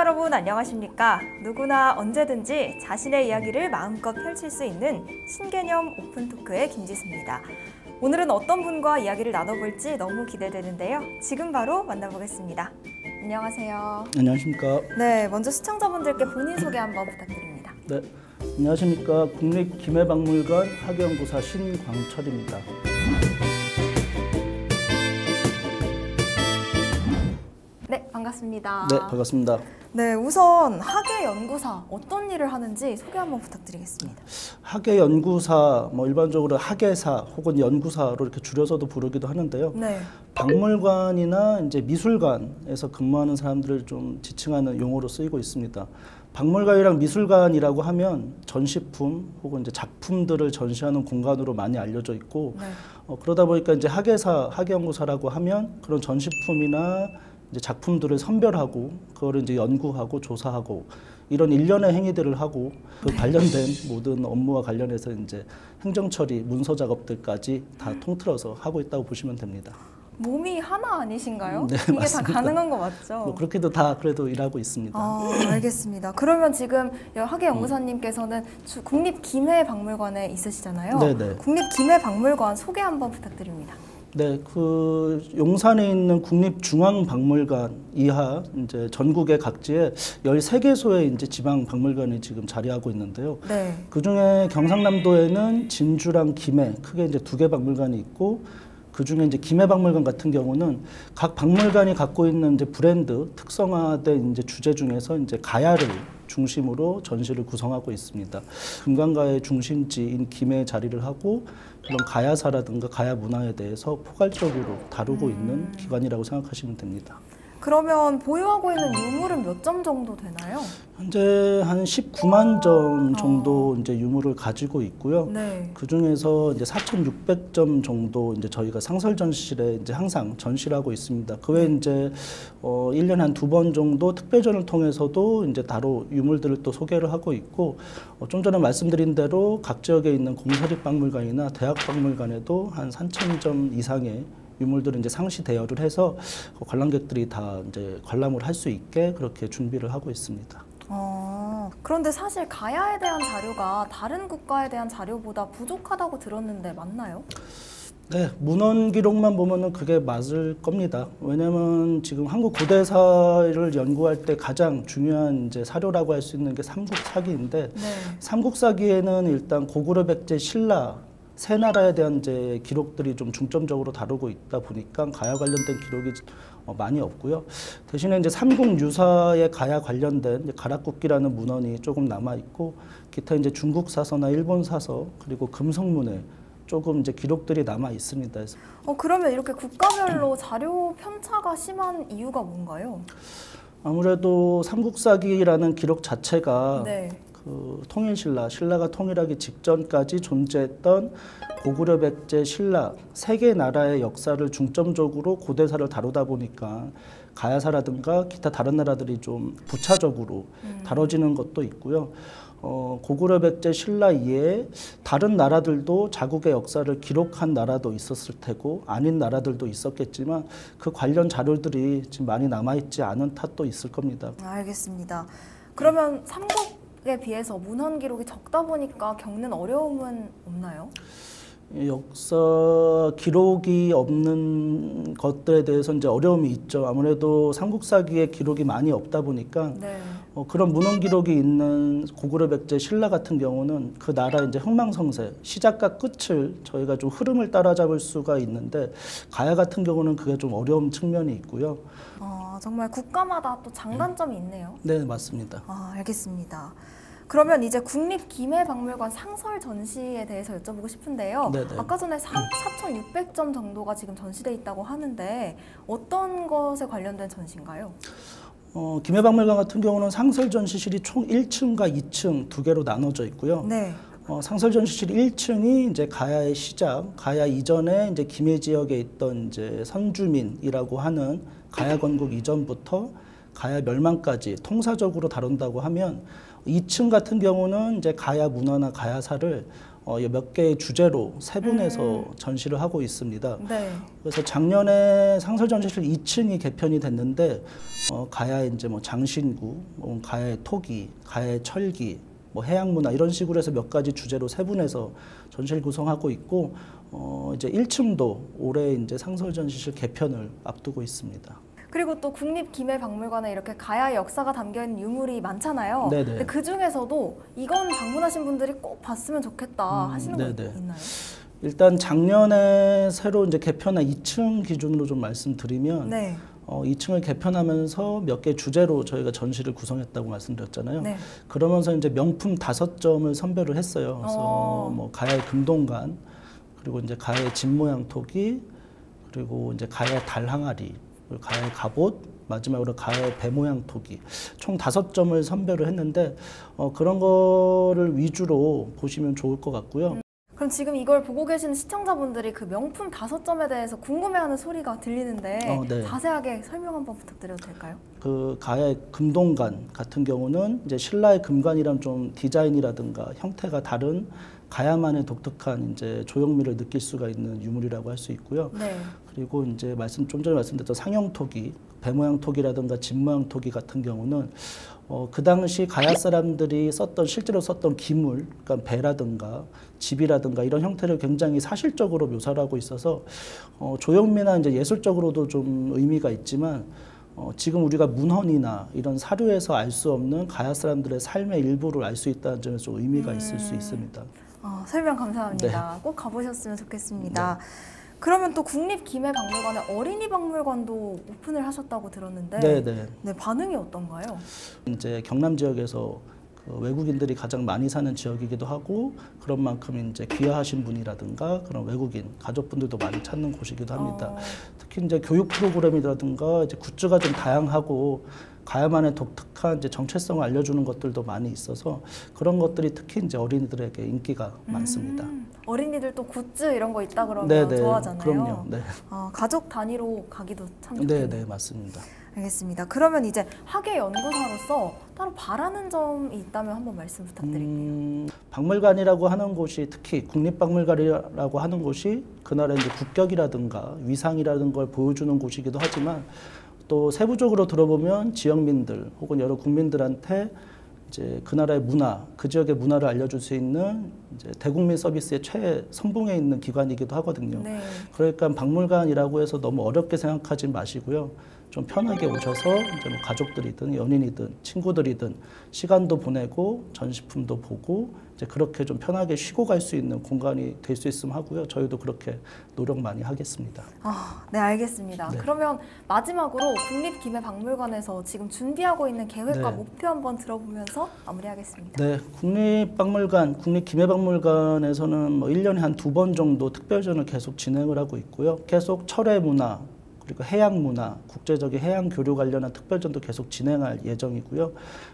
여러분 안녕하십니까? 누구나 언제든지 자신의 이야기를 마음껏 펼칠 수 있는 신개념 오픈토크의 김지수입니다. 오늘은 어떤 분과 이야기를 나눠볼지 너무 기대되는데요. 지금 바로 만나보겠습니다. 안녕하세요. 안녕하십니까? 네, 먼저 시청자분들께 본인 소개 한번 부탁드립니다. 네, 안녕하십니까? 국립김해박물관 학예연구사 신광철입니다. 네, 반갑습니다. 네, 반갑습니다. 네, 우선 학예연구사 어떤 일을 하는지 소개 한번 부탁드리겠습니다. 학예연구사, 일반적으로 학예사 혹은 연구사로 이렇게 줄여서도 부르기도 하는데요. 네. 박물관이나 이제 미술관에서 근무하는 사람들을 좀 지칭하는 용어로 쓰이고 있습니다. 박물관이랑 미술관이라고 하면 전시품 혹은 이제 작품들을 전시하는 공간으로 많이 알려져 있고, 네. 그러다 보니까 이제 학예사, 학예연구사라고 하면 그런 전시품이나 이제 작품들을 선별하고 그거를 이제 연구하고 조사하고 이런 일련의 행위들을 하고 그 관련된 모든 업무와 관련해서 이제 행정 처리, 문서 작업들까지 다 통틀어서 하고 있다고 보시면 됩니다. 몸이 하나 아니신가요? 네, 이게 맞습니다. 다 가능한 거 맞죠? 그렇게도 다 그래도 일하고 있습니다. 알겠습니다. 그러면 지금 학예연구사님께서는 국립김해박물관에 있으시잖아요. 네네. 국립김해박물관 소개 한번 부탁드립니다. 네, 그 용산에 있는 국립중앙박물관 이하 이제 전국의 각지에 13개소의 이제 지방 박물관이 지금 자리하고 있는데요. 네. 그 중에 경상남도에는 진주랑 김해 크게 이제 2개 박물관이 있고, 그 중에 이제 김해박물관 같은 경우는 각 박물관이 갖고 있는 이제 브랜드 특성화된 이제 주제 중에서 이제 가야를 중심으로 전시를 구성하고 있습니다. 금강가의 중심지인 김해에 자리를 하고 그런 가야사라든가 가야 문화에 대해서 포괄적으로 다루고 있는 기관이라고 생각하시면 됩니다. 그러면 보유하고 있는 유물은 몇 점 정도 되나요? 현재 한 19만 점 정도 이제 유물을 가지고 있고요. 네. 그 중에서 이제 4,600점 정도 이제 저희가 상설 전시실에 이제 항상 전시를 하고 있습니다. 그 외에 이제 1년에 한 2번 정도 특별전을 통해서도 이제 따로 유물들을 또 소개를 하고 있고, 좀 전에 말씀드린 대로 각 지역에 있는 공사립박물관이나 대학박물관에도 한 3,000점 이상의 유물들을 이제 상시 대여를 해서 관람객들이 다 이제 관람을 할 수 있게 그렇게 준비를 하고 있습니다. 그런데 사실 가야에 대한 자료가 다른 국가에 대한 자료보다 부족하다고 들었는데 맞나요? 네, 문헌 기록만 보면은 그게 맞을 겁니다. 왜냐면 지금 한국 고대사를 연구할 때 가장 중요한 이제 사료라고 할 수 있는 게 삼국사기인데, 네. 삼국사기에는 일단 고구려, 백제, 신라 세 나라에 대한 이제 기록들이 좀 중점적으로 다루고 있다 보니까 가야 관련된 기록이 많이 없고요. 대신에 이제 삼국유사의 가야 관련된 이제 가락국기라는 문헌이 조금 남아 있고, 기타 이제 중국 사서나 일본 사서 그리고 금성문에 조금 이제 기록들이 남아 있습니다. 그러면 이렇게 국가별로 자료 편차가 심한 이유가 뭔가요? 아무래도 삼국사기라는 기록 자체가 네. 그 신라가 통일하기 직전까지 존재했던 고구려, 백제, 신라 세 개 나라의 역사를 중점적으로 고대사를 다루다 보니까 가야사라든가 기타 다른 나라들이 좀 부차적으로 다뤄지는 것도 있고요. 고구려, 백제, 신라 이외에 다른 나라들도 자국의 역사를 기록한 나라도 있었을 테고 아닌 나라들도 있었겠지만 그 관련 자료들이 지금 많이 남아있지 않은 탓도 있을 겁니다. 알겠습니다. 그러면 삼국에 비해서 문헌 기록이 적다 보니까 겪는 어려움은 없나요? 역사 기록이 없는 것들에 대해서 이제 어려움이 있죠. 아무래도 삼국사기에 기록이 많이 없다 보니까 네. 그런 문헌 기록이 있는 고구려, 백제, 신라 같은 경우는 그 나라의 이제 흥망성쇠, 시작과 끝을 저희가 좀 흐름을 따라잡을 수가 있는데, 가야 같은 경우는 그게 좀 어려운 측면이 있고요. 정말 국가마다 또 장단점이 있네요. 네, 맞습니다. 알겠습니다. 그러면 이제 국립김해박물관 상설 전시에 대해서 여쭤보고 싶은데요. 네네. 아까 전에 4,600점 정도가 지금 전시돼 있다고 하는데 어떤 것에 관련된 전시인가요? 김해박물관 같은 경우는 상설 전시실이 총 1층과 2층 2개로 나눠져 있고요. 네. 상설 전시실 1층이 이제 가야의 시작, 가야 이전에 이제 김해 지역에 있던 이제 선주민이라고 하는 가야 건국 이전부터 가야 멸망까지 통사적으로 다룬다고 하면, 2층 같은 경우는 이제 가야 문화나 가야사를 몇 개의 주제로 세분해서 전시를 하고 있습니다. 네. 그래서 작년에 상설전시실 2층이 개편이 됐는데 가야의 이제 뭐 장신구, 가야의 토기, 가야의 철기, 뭐 해양문화 이런 식으로 해서 몇 가지 주제로 세분해서 전시를 구성하고 있고 이제 1층도 올해 이제 상설전시실 개편을 앞두고 있습니다. 그리고 또 국립기매박물관에 이렇게 가야의 역사가 담겨있는 유물이 많잖아요. 네네. 근데 그 중에서도 이건 방문하신 분들이 꼭 봤으면 좋겠다 하시는 거 네네. 있나요? 일단 작년에 새로 이제 개편한 2층 기준으로 좀 말씀드리면 네. 2층을 개편하면서 몇 개 주제로 저희가 전시를 구성했다고 말씀드렸잖아요. 네. 그러면서 이제 명품 5점을 선별을 했어요. 그래서 뭐 가야의 금동관, 그리고 이제 가야의 집 모양 토기, 그리고 이제 가야의 달 항아리, 그리고 가야의 갑옷, 마지막으로 가야의 배 모양 토기, 총 5점을 선별을 했는데 그런 거를 위주로 보시면 좋을 것 같고요. 그럼 지금 이걸 보고 계시는 시청자분들이 그 명품 5점에 대해서 궁금해하는 소리가 들리는데 네. 자세하게 설명 한번 부탁드려도 될까요? 그 가야의 금동관 같은 경우는 이제 신라의 금관이랑 좀 디자인이라든가 형태가 다른 가야만의 독특한 이제 조형미를 느낄 수가 있는 유물이라고 할 수 있고요. 네. 그리고 이제 좀 전에 말씀드렸던 상형 토기, 배 모양 토기라든가 집 모양 토기 같은 경우는 그 당시 가야 사람들이 실제로 썼던 기물, 그러니까 배라든가 집이라든가 이런 형태를 굉장히 사실적으로 묘사를 하고 있어서 조형미나 이제 예술적으로도 좀 의미가 있지만 지금 우리가 문헌이나 이런 사료에서 알 수 없는 가야 사람들의 삶의 일부를 알 수 있다는 점에서 좀 의미가 있을 수 있습니다. 설명 감사합니다. 꼭 가보셨으면 좋겠습니다. 그러면 또 국립기매박물관에 어린이 박물관도 오픈을 하셨다고 들었는데 네, 반응이 어떤가요? 이제 경남 지역에서 그 외국인들이 가장 많이 사는 지역이기도 하고 그런 만큼 이제 귀화하신 분이라든가 그런 외국인 가족분들도 많이 찾는 곳이기도 합니다. 특히 이제 교육 프로그램이라든가 이제 굿즈가 좀 다양하고 가야만의 독특한 이제 정체성을 알려주는 것들도 많이 있어서 그런 것들이 특히 이제 어린이들에게 인기가 많습니다. 어린이들 또 굿즈 이런 거 있다 그러면 좋아하잖아요. 그럼요. 네. 가족 단위로 가기도 참 좋겠네요. 네, 맞습니다. 알겠습니다. 그러면 이제 학예 연구사로서 따로 바라는 점이 있다면 한번 말씀 부탁드릴게요. 박물관이라고 하는 곳이 특히 국립박물관이라고 하는 곳이 그 나라의 이제 국격이라든가 위상이라는 걸 보여주는 곳이기도 하지만 또 세부적으로 들어보면 지역민들 혹은 여러 국민들한테 이제 그 나라의 문화, 그 지역의 문화를 알려줄 수 있는 이제 대국민 서비스의 최선봉에 있는 기관이기도 하거든요. 네. 그러니까 박물관이라고 해서 너무 어렵게 생각하지 마시고요. 좀 편하게 오셔서 이제 뭐 가족들이든 연인이든 친구들이든 시간도 보내고 전시품도 보고 이제 그렇게 좀 편하게 쉬고 갈 수 있는 공간이 될 수 있으면 하고요. 저희도 그렇게 노력 많이 하겠습니다. 네, 알겠습니다. 네. 그러면 마지막으로 국립기매박물관에서 지금 준비하고 있는 계획과 목표 한번 들어보면서 마무리하겠습니다. 네, 국립기매박물관에서는 뭐 1년에 한 2번 정도 특별전을 계속 진행을 하고 있고요. 계속 철의 문화, 그리고 해양 문화, 국제적인 해양 교류 관련한 특별전도 계속 진행할 예정이고요.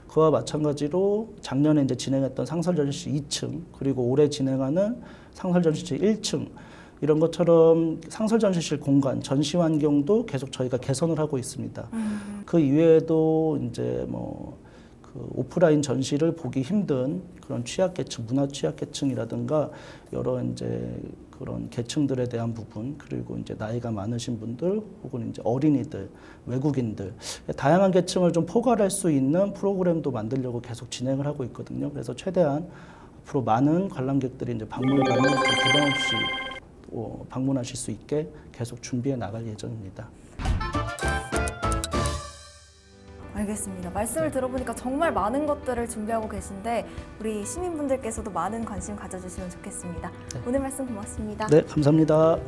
그와 마찬가지로 작년에 이제 진행했던 상설전시실 2층, 그리고 올해 진행하는 상설전시실 1층, 이런 것처럼 상설전시실 공간, 전시 환경도 계속 저희가 개선을 하고 있습니다. 그 이외에도 이제 그 오프라인 전시를 보기 힘든 그런 취약계층, 문화 취약계층이라든가 여러 이제 그런 계층들에 대한 부분, 그리고 이제 나이가 많으신 분들 혹은 이제 어린이들, 외국인들 다양한 계층을 좀 포괄할 수 있는 프로그램도 만들려고 계속 진행을 하고 있거든요. 그래서 최대한 앞으로 많은 관람객들이 이제 박물관을 부담 없이 방문하실 수 있게 계속 준비해 나갈 예정입니다. 알겠습니다. 말씀을 들어보니까 정말 많은 것들을 준비하고 계신데 우리 시민분들께서도 많은 관심 가져주시면 좋겠습니다. 오늘 말씀 고맙습니다. 네, 감사합니다.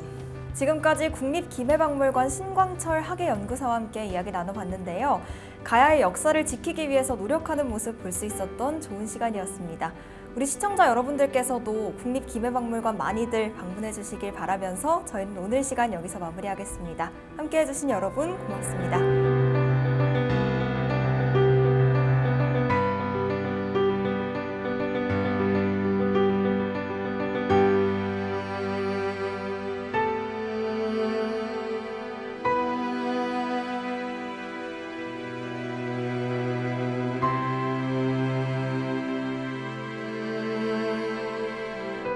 지금까지 국립기매박물관 신광철 학예연구사와 함께 이야기 나눠봤는데요. 가야의 역사를 지키기 위해서 노력하는 모습 볼 수 있었던 좋은 시간이었습니다. 우리 시청자 여러분들께서도 국립기매박물관 많이들 방문해 주시길 바라면서 저희는 오늘 시간 여기서 마무리하겠습니다. 함께해 주신 여러분 고맙습니다.